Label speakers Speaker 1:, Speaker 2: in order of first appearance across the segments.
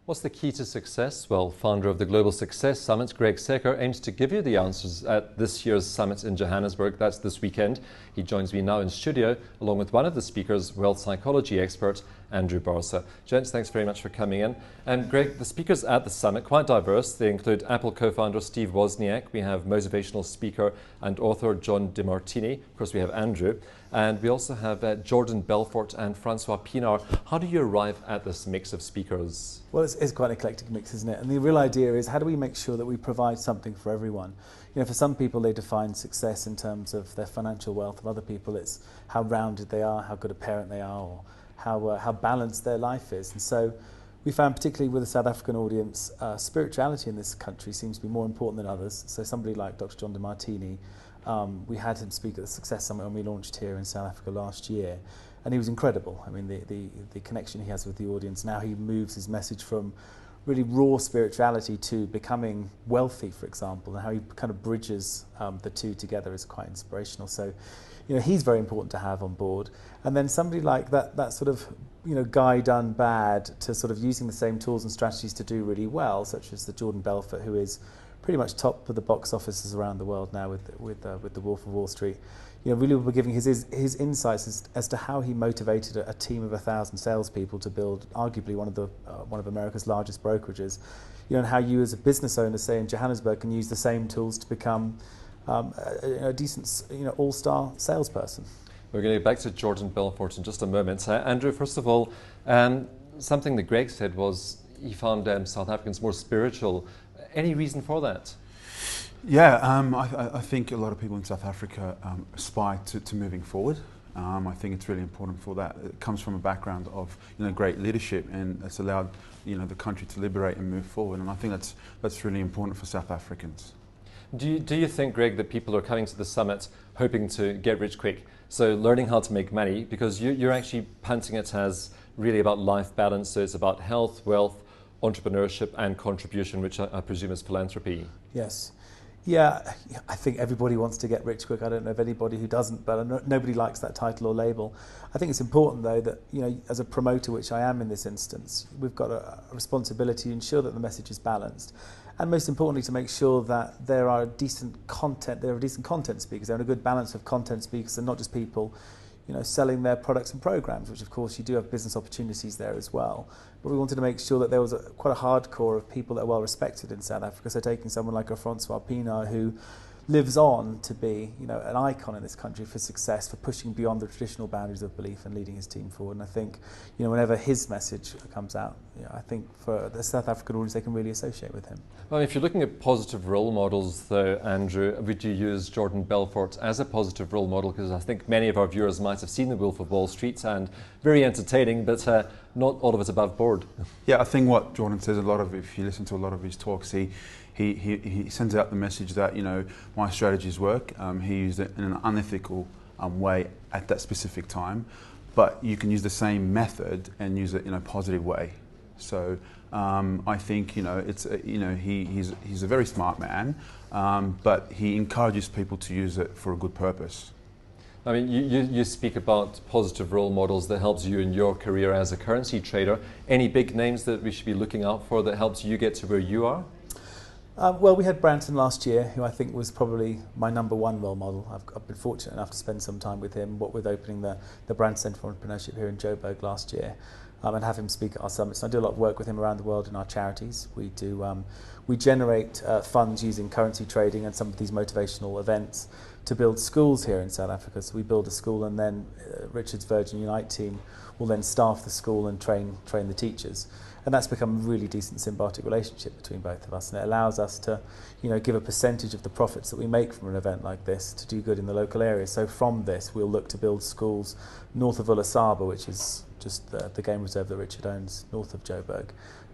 Speaker 1: What's the key to success? Well, founder of the Global Success Summit, Greg Secker, aims to give you the answers at this year's summit in Johannesburg. That's this weekend. He joins me now in studio, along with one of the speakers, wealth psychology expert, Andrew Barsa. Gents, thanks very much for coming in. And Greg, the speakers at the summit, quite diverse. They include Apple co-founder Steve Wozniak. We have motivational speaker and author John DeMartini. Of course, we have Andrew. And we also have Jordan Belfort and Francois Pienaar. How do you arrive at this mix of speakers?
Speaker 2: Well, it's quite an eclectic mix, isn't it? And the real idea is, how do we make sure that we provide something for everyone? You know, for some people, they define success in terms of their financial wealth. For other people, it's how rounded they are, how good a parent they are, or how balanced their life is. And so we found, particularly with the South African audience, spirituality in this country seems to be more important than others. So somebody like Dr. John DeMartini, we had him speak at the Success Summit when we launched here in South Africa last year, and he was incredible. I mean, the connection he has with the audience. Now he moves his message from really raw spirituality to becoming wealthy, for example, and how he kind of bridges the two together is quite inspirational. So, you know, he's very important to have on board. And then somebody like that sort of, you know, guy done bad to sort of using the same tools and strategies to do really well, such as the Jordan Belfort, who is pretty much top of the box offices around the world now with the Wolf of Wall Street. You know, really we're giving his insights as to how he motivated a team of 1,000 salespeople to build arguably one of America's largest brokerages. You know, and how you as a business owner, say in Johannesburg, can use the same tools to become a decent, you know, all-star salesperson.
Speaker 1: We're going to get back to Jordan Belfort in just a moment. Andrew, first of all, something that Greg said was he found South Africans more spiritual. Any reason for that?
Speaker 3: Yeah, I think a lot of people in South Africa aspire to moving forward. I think it's really important for that. It comes from a background of, you know, great leadership, and it's allowed, you know, the country to liberate and move forward. And I think that's really important for South Africans.
Speaker 1: Do you think, Greg, that people are coming to the summit hoping to get rich quick? So learning how to make money, because you're actually punting it as really about life balance. So it's about health, wealth, entrepreneurship and contribution, which I presume is philanthropy.
Speaker 2: Yes. Yeah, I think everybody wants to get rich quick. I don't know of anybody who doesn't, but nobody likes that title or label. I think it's important, though, that, you know, as a promoter, which I am in this instance, we've got a responsibility to ensure that the message is balanced, and most importantly, to make sure that there are decent content speakers. There are a good balance of content speakers, and not just people, you know, selling their products and programs, which of course you do have business opportunities there as well. But we wanted to make sure that there was quite a hardcore of people that are well respected in South Africa. So taking someone like a Francois Pienaar, who lives on to be, you know, an icon in this country for success, for pushing beyond the traditional boundaries of belief and leading his team forward. And I think, you know, whenever his message comes out, you know, I think for the South African audience, they can really associate with him.
Speaker 1: Well, if you're looking at positive role models, though, Andrew, would you use Jordan Belfort as a positive role model? Because I think many of our viewers might have seen The Wolf of Wall Street, and very entertaining, but not all of it above board.
Speaker 3: Yeah, I think what Jordan says, if you listen to a lot of his talks, he sends out the message that, you know, my strategies work. He used it in an unethical way at that specific time, but you can use the same method and use it in a positive way. So I think, you know, it's you know, he's a very smart man, but he encourages people to use it for a good purpose.
Speaker 1: I mean, you speak about positive role models that helps you in your career as a currency trader. Any big names that we should be looking out for that helps you get to where you are?
Speaker 2: Well, we had Branson last year, who I think was probably my number one role model. I've been fortunate enough to spend some time with him, with opening the Brand Centre for Entrepreneurship here in Joburg last year, and have him speak at our summits. I do a lot of work with him around the world in our charities. We generate funds using currency trading and some of these motivational events to build schools here in South Africa. So we build a school, and then Richard's Virgin Unite team will then staff the school and train the teachers. And that's become a really decent symbiotic relationship between both of us, and it allows us to, you know, give a percentage of the profits that we make from an event like this to do good in the local area. So from this, we'll look to build schools north of Ulasaba, which is just the game reserve that Richard owns north of Joburg,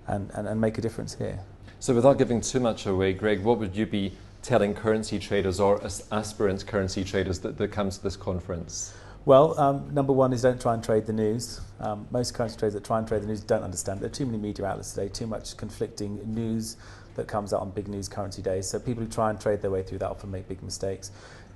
Speaker 2: and make a difference here.
Speaker 1: So without giving too much away, Greg, what would you be telling currency traders or aspirant currency traders that come to this conference?
Speaker 2: Well, number one is don't try and trade the news. Most currency traders that try and trade the news don't understand. There are too many media outlets today, too much conflicting news that comes out on big news currency days. So people who try and trade their way through that often make big mistakes.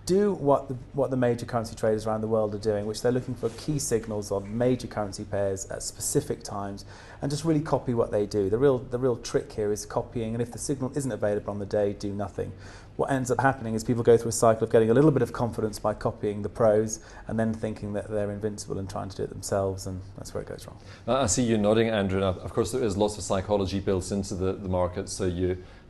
Speaker 2: do what the major currency traders around the world are doing, which they're looking for key signals on major currency pairs at specific times, and just really copy what they do. The real trick here is copying, and if the signal isn't available on the day, do nothing. What ends up happening is people go through a cycle of getting a little bit of confidence by copying the pros and then thinking that they're invincible and trying to do it themselves, and that's where it goes wrong.
Speaker 1: I see you nodding, Andrew. Now, of course, there is lots of psychology built into the market, so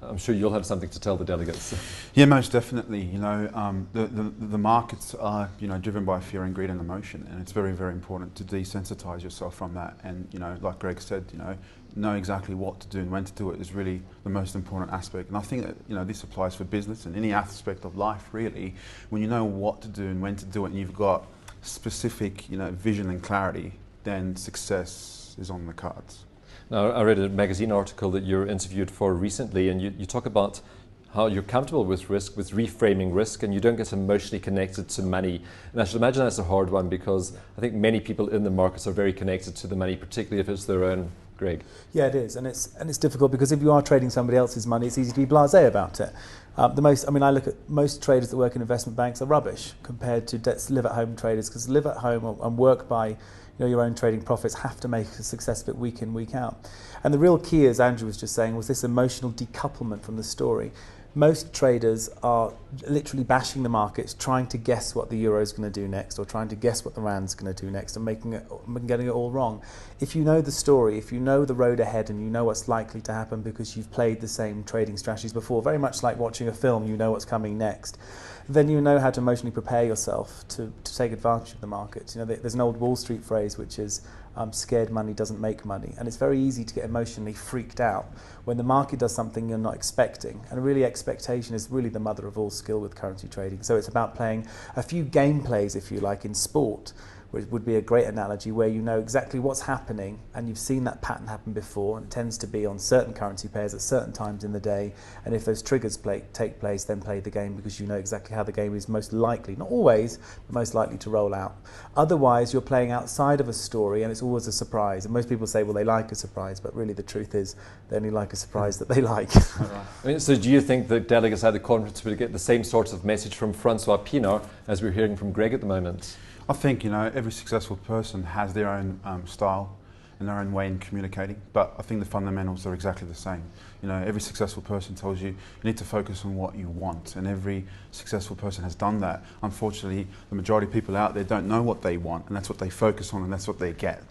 Speaker 1: I'm sure you'll have something to tell the delegates.
Speaker 3: Yeah, most definitely. You know, the markets are, you know, driven by fear and greed and emotion, and it's very, very important to desensitize yourself from that. And, you know, like Greg said, you know exactly what to do and when to do it is really the most important aspect. And I think that, you know, this applies for business and any aspect of life, really. When you know what to do and when to do it, and you've got specific, you know, vision and clarity, then success is on the cards.
Speaker 1: Now, I read a magazine article that you were interviewed for recently, and you talk about how you're comfortable with risk, with reframing risk, and you don't get emotionally connected to money. And I should imagine that's a hard one, because I think many people in the markets are very connected to the money, particularly if it's their own. Greg?
Speaker 2: Yeah, it is, and it's difficult, because if you are trading somebody else's money, it's easy to be blasé about it. I look at most traders that work in investment banks are rubbish compared to live-at-home traders, because live at home and work by your own trading profits have to make a success of it week in, week out. And the real key, as Andrew was just saying, was this emotional decouplement from the story. Most traders are literally bashing the markets, trying to guess what the euro is going to do next, or trying to guess what the rand's going to do next, and getting it all wrong. If you know the story, if you know the road ahead, and you know what's likely to happen because you've played the same trading strategies before, very much like watching a film, you know what's coming next, then you know how to emotionally prepare yourself to take advantage of the markets. You know, there's an old Wall Street phrase which is, scared money doesn't make money, and it's very easy to get emotionally freaked out when the market does something you're not expecting, and really expectation is really the mother of all skill with currency trading. So it's about playing a few game plays, if you like, in sport, which would be a great analogy, where you know exactly what's happening and you've seen that pattern happen before, and it tends to be on certain currency pairs at certain times in the day, and if those triggers take place, then play the game, because you know exactly how the game is most likely, not always, but most likely to roll out. Otherwise, you're playing outside of a story and it's always a surprise, and most people say, well, they like a surprise, but really the truth is they only like a surprise that they like.
Speaker 1: So do you think that delegates at the conference will get the same sort of message from Francois Pinard as we're hearing from Greg at the moment?
Speaker 3: I think, you know, every successful person has their own style and their own way in communicating, but I think the fundamentals are exactly the same. You know, every successful person tells you need to focus on what you want, and every successful person has done that. Unfortunately, the majority of people out there don't know what they want, and that's what they focus on, and that's what they get.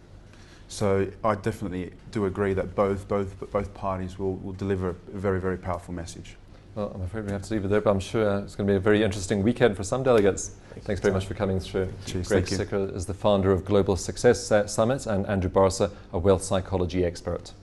Speaker 3: So I definitely do agree that both parties will deliver a very, very powerful message.
Speaker 1: Well, I'm afraid we have to leave it there, but I'm sure it's going to be a very interesting weekend for some delegates. Thanks very much for coming through.
Speaker 3: Cheers,
Speaker 1: Greg Secker is the founder of Global Success Summit, and Andrew Barsa, a wealth psychology expert.